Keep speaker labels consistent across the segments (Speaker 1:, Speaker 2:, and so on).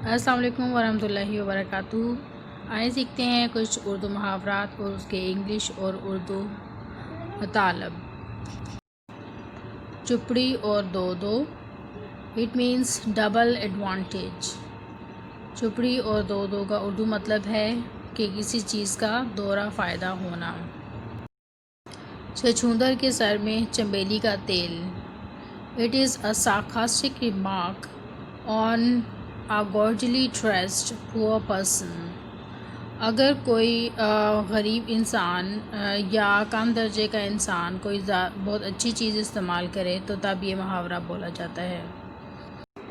Speaker 1: السلام علیکم ورحمۃ اللہ وبرکاتہ۔ آئے سیکھتے ہیں کچھ اردو محاورات اور اس کے انگلش اور اردو مطالب۔ چپڑی اور دو دو، اٹ مینس ڈبل ایڈوانٹیج۔ چپڑی اور دو دو کا اردو مطلب ہے کہ کسی چیز کا دوہرا فائدہ ہونا۔ چھچھوندر کے سر میں چنبیلی کا تیل، it is a sarcastic remark on a gaudily dressed poor person۔ اگر کوئی غریب انسان یا کم درجے کا انسان کوئی بہت اچھی چیز استعمال کرے تو تب یہ محاورہ بولا جاتا ہے۔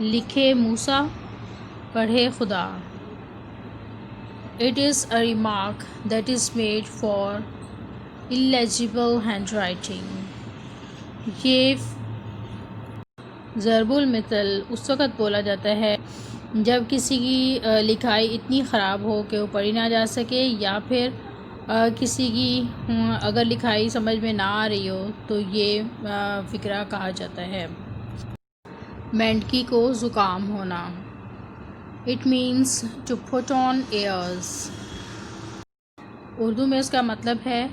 Speaker 1: لکھے موسیٰ پڑھے خدا، it is a remark that is made for illegible handwriting۔ یہ ضرب المثل اس وقت بولا جاتا ہے جب کسی کی لکھائی اتنی خراب ہو کہ وہ پڑھی نہ جا سکے، یا پھر کسی کی اگر لکھائی سمجھ میں نہ آ رہی ہو تو یہ فقرہ کہا جاتا ہے۔ مینڈکی کو زکام ہونا، it means to put on airs. Urdu میں اس کا مطلب ہے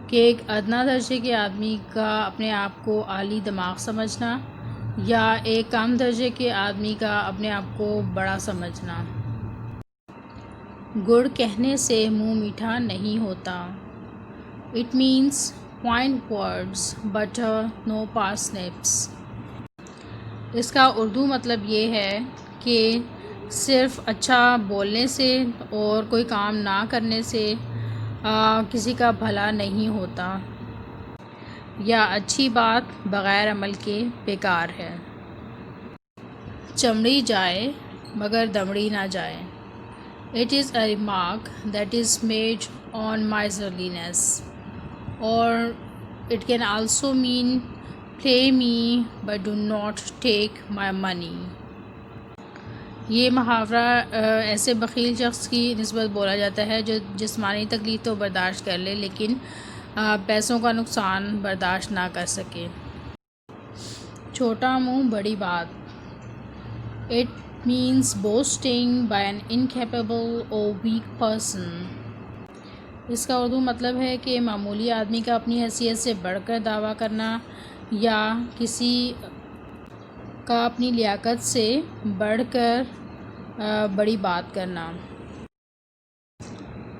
Speaker 1: کہ ایک ادنیٰ درجے کے آدمی کا اپنے آپ کو عالی دماغ سمجھنا، یا ایک کم درجے کے آدمی کا اپنے آپ کو بڑا سمجھنا۔ گڑ کہنے سے منہ میٹھا نہیں ہوتا، it means fine words butter no parsnips. اس کا اردو مطلب یہ ہے کہ صرف اچھا بولنے سے اور کوئی کام نہ کرنے سے کسی کا بھلا نہیں ہوتا، یا اچھی بات بغیر عمل کے بیکار ہے۔ چمڑی جائے مگر دمڑی نہ جائے، it is a remark that is made on miserliness، اور it can also mean play me but do not take my money. یہ محاورہ ایسے بخیل شخص کی نسبت بولا جاتا ہے جو جسمانی تکلیف تو برداشت کر لے لیکن پیسوں کا نقصان برداشت نہ کر سکے۔ چھوٹا منہ بڑی بات، it means boasting by an incapable or weak person۔ اس کا اردو مطلب ہے کہ معمولی آدمی کا اپنی حیثیت سے بڑھ کر دعویٰ کرنا، یا کسی کا اپنی لیاقت سے بڑھ کر بڑی بات کرنا۔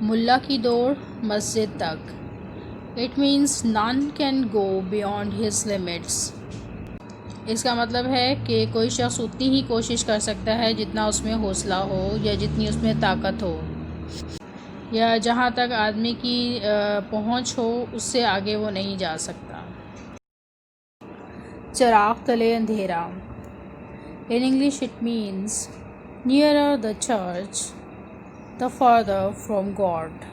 Speaker 1: ملا کی دوڑ مسجد تک، it means none can go beyond his limits۔ اس کا مطلب ہے کہ کوئی شخص اتنی ہی کوشش کر سکتا ہے جتنا اس میں حوصلہ ہو یا جتنی اس میں طاقت ہو، یا جہاں تک آدمی کی پہنچ ہو اس سے آگے وہ نہیں جا سکتا۔ چراغ تلے اندھیرا، in English it means nearer the church the farther from God۔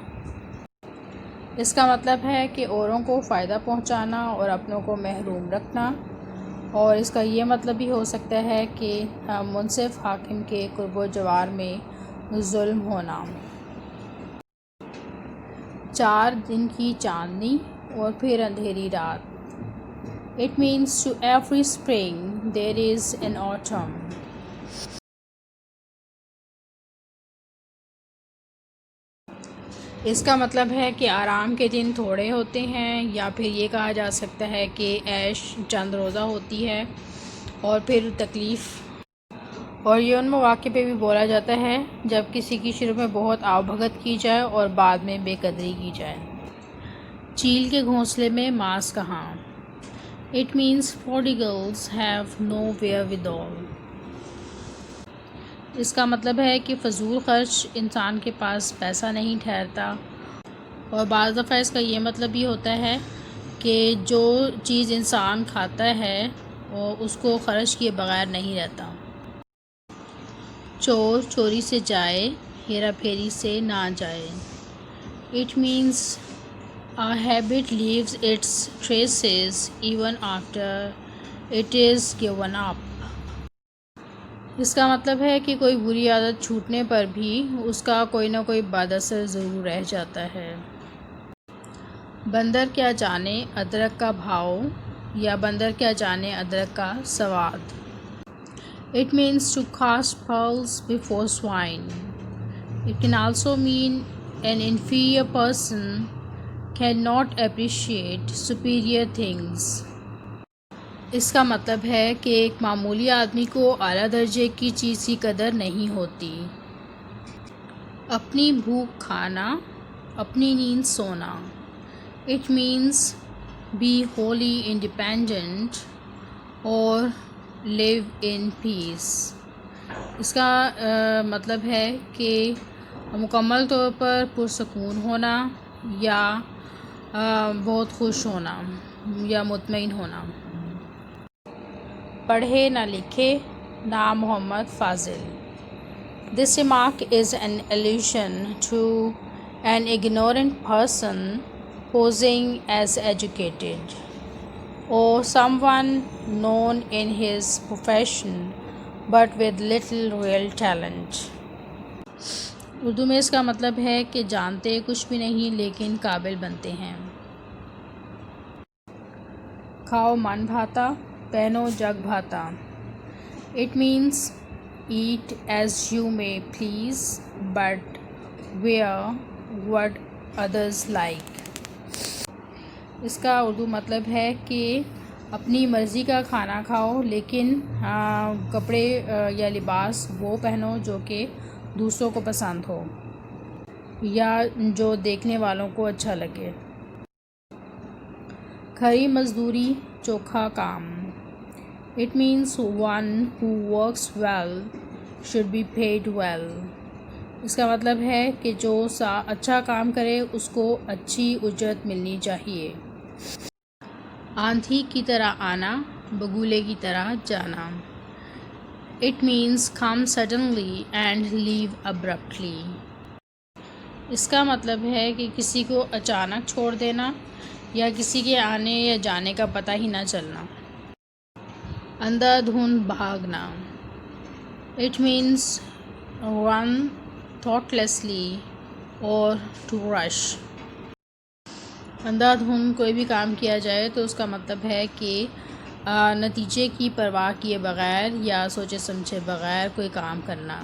Speaker 1: اس کا مطلب ہے کہ اوروں کو فائدہ پہنچانا اور اپنوں کو محروم رکھنا، اور اس کا یہ مطلب بھی ہو سکتا ہے کہ منصف حاکم کے قرب و جوار میں ظلم ہونا۔ 4 دن کی چاندنی اور پھر اندھیری رات، it means to every spring there is an autumn۔ اس کا مطلب ہے کہ آرام کے دن تھوڑے ہوتے ہیں، یا پھر یہ کہا جا سکتا ہے کہ عیش چند روزہ ہوتی ہے، اور پھر تکلیف۔ اور یہ ان مواقع پہ بھی بولا جاتا ہے جب کسی کی شروع میں بہت آؤ بھگت کی جائے اور بعد میں بے قدری کی جائے۔ چیل کے گھونسلے میں ماس کہاں، it means prodigals have nowhere withal۔ اس کا مطلب ہے کہ فضول خرچ انسان کے پاس پیسہ نہیں ٹھہرتا، اور بعض دفعہ اس کا یہ مطلب بھی ہوتا ہے کہ جو چیز انسان کھاتا ہے اس کو خرچ کیے بغیر نہیں رہتا۔ چور چوری سے جائے ہیرا پھیری سے نہ جائے، it means a habit leaves its traces even after it is given up۔ اس کا مطلب ہے کہ کوئی بری عادت چھوٹنے پر بھی اس کا کوئی نہ کوئی بد اثر ضرور رہ جاتا ہے۔ بندر کیا جانے ادرک کا بھاؤ، یا بندر کیا جانے ادرک کا سواد۔ It means to cast pearls before swine. It can also mean an inferior person cannot appreciate superior things. اس کا مطلب ہے کہ ایک معمولی آدمی کو اعلیٰ درجے کی چیز کی قدر نہیں ہوتی. اپنی بھوک کھانا، اپنی نیند سونا. It means be wholly independent اور live in peace. اس کا مطلب ہے کہ مکمل طور پر پرسکون ہونا یا بہت خوش ہونا یا مطمئن ہونا. پڑھے نہ لکھے نام Muhammad Fazil. This remark is an allusion to an ignorant person posing as educated or someone known in his profession but with little real talent. Urdu میں اس کا مطلب ہے کہ جانتے کچھ بھی نہیں لیکن قابل بنتے ہیں. کھاؤ من بھاتا، پہنو جگ بھاتا. It means eat as you may please but wear what others like. اس کا اردو مطلب ہے کہ اپنی مرضی کا کھانا کھاؤ لیکن کپڑے یا لباس وہ پہنو جو کہ دوسروں کو پسند ہو یا جو دیکھنے والوں کو اچھا لگے. کھری مزدوری چوکھا کام. It means one who works well should be paid well. اس کا مطلب ہے کہ جو اچھا کام کرے اس کو اچھی اجرت ملنی چاہیے. آندھی کی طرح آنا، بگولے کی طرح جانا. It means come suddenly and leave abruptly. اس کا مطلب ہے کہ کسی کو اچانک چھوڑ دینا یا کسی کے آنے یا جانے کا پتہ ہی نہ چلنا. اندھا دھند بھاگنا. It means run thoughtlessly or to rush. اندھا دھند کوئی بھی کام کیا جائے تو اس کا مطلب ہے کہ نتیجے کی پرواہ کیے بغیر یا سوچے سمجھے بغیر کوئی کام کرنا.